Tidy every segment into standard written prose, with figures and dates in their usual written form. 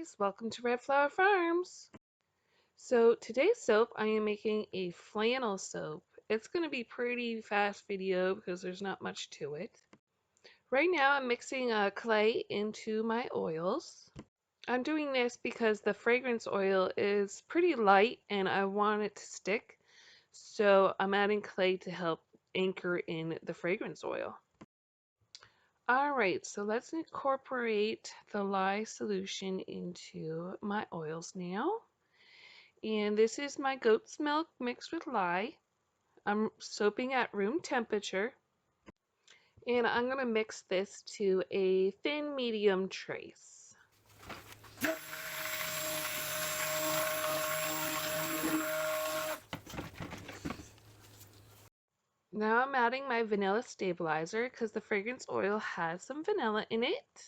PJs, welcome to Red Flower Farms. So today's soap, I am making a flannel soap. It's going to be pretty fast video because there's not much to it. Right now I'm mixing clay into my oils. I'm doing this because the fragrance oil is pretty light and I want it to stick. So I'm adding clay to help anchor in the fragrance oil. Alright, so let's incorporate the lye solution into my oils now. And this is my goat's milk mixed with lye. I'm soaping at room temperature. And I'm going to mix this to a thin medium trace. Now I'm adding my vanilla stabilizer because the fragrance oil has some vanilla in it.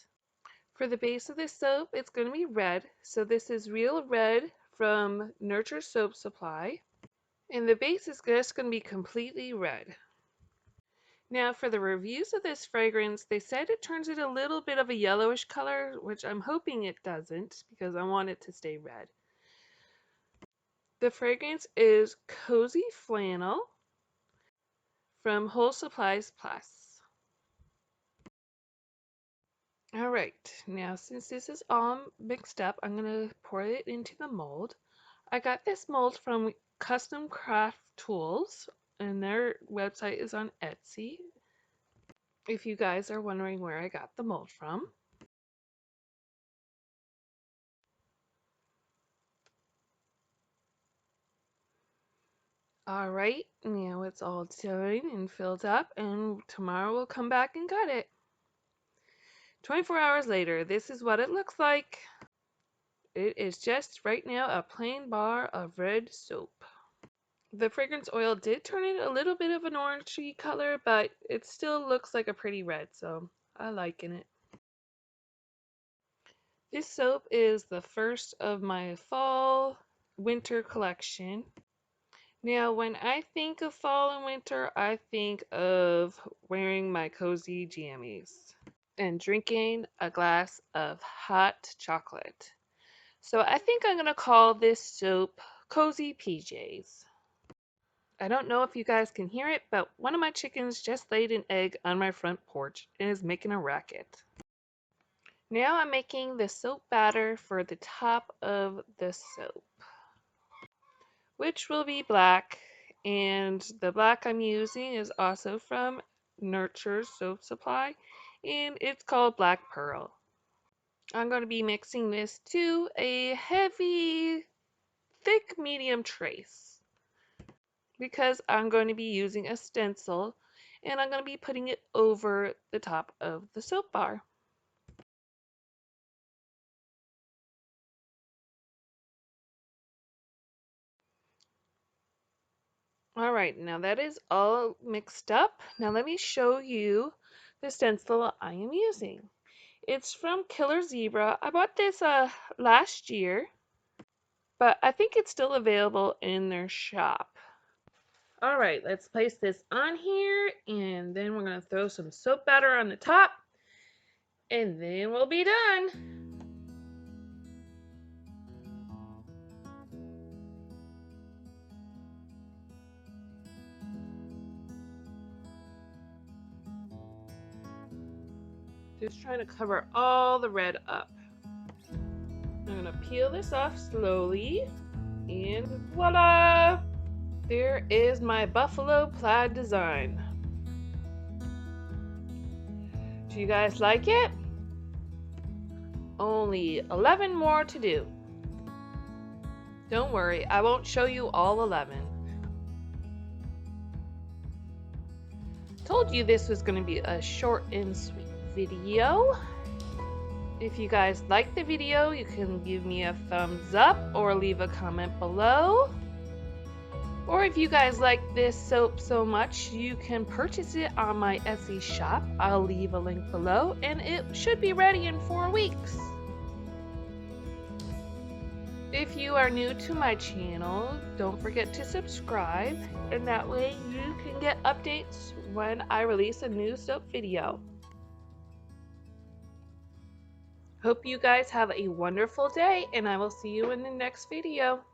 For the base of this soap, it's going to be red. So this is Real Red from Nurture Soap Supply. And the base is just going to be completely red. Now for the reviews of this fragrance, they said it turns it a little bit of a yellowish color, which I'm hoping it doesn't because I want it to stay red. The fragrance is Cozy Flannel from Whole Supplies Plus. Alright, now since this is all mixed up, I'm going to pour it into the mold. I got this mold from Custom Craft Tools, and their website is on Etsy, if you guys are wondering where I got the mold from. Alright, now it's all done and filled up, and tomorrow we'll come back and cut it. 24 hours later, this is what it looks like. It is just right now a plain bar of red soap. The fragrance oil did turn it a little bit of an orangey color, but it still looks like a pretty red, so I liking it. This soap is the first of my fall winter collection. Now, when I think of fall and winter, I think of wearing my cozy jammies and drinking a glass of hot chocolate. So I think I'm going to call this soap Cozy PJs. I don't know if you guys can hear it, but one of my chickens just laid an egg on my front porch and is making a racket. Now I'm making the soap batter for the top of the soap, which will be black, and the black I'm using is also from Nurture Soap Supply, and it's called Black Pearl. I'm going to be mixing this to a heavy, thick medium trace because I'm going to be using a stencil, and I'm going to be putting it over the top of the soap bar. Alright, now that is all mixed up. Now let me show you the stencil I am using. It's from Killer Zebra. I bought this last year, but I think it's still available in their shop. Alright, let's place this on here, and then we're going to throw some soap batter on the top, and then we'll be done. Just trying to cover all the red up. I'm going to peel this off slowly, and voila! There is my buffalo plaid design. Do you guys like it? Only 11 more to do. Don't worry, I won't show you all 11. Told you this was going to be a short and sweet video. If you guys like the video, you can give me a thumbs up or leave a comment below. Or if you guys like this soap so much, you can purchase it on my Etsy shop. I'll leave a link below, and it should be ready in 4 weeks. If you are new to my channel, don't forget to subscribe, and that way you can get updates when I release a new soap video. Hope you guys have a wonderful day, and I will see you in the next video.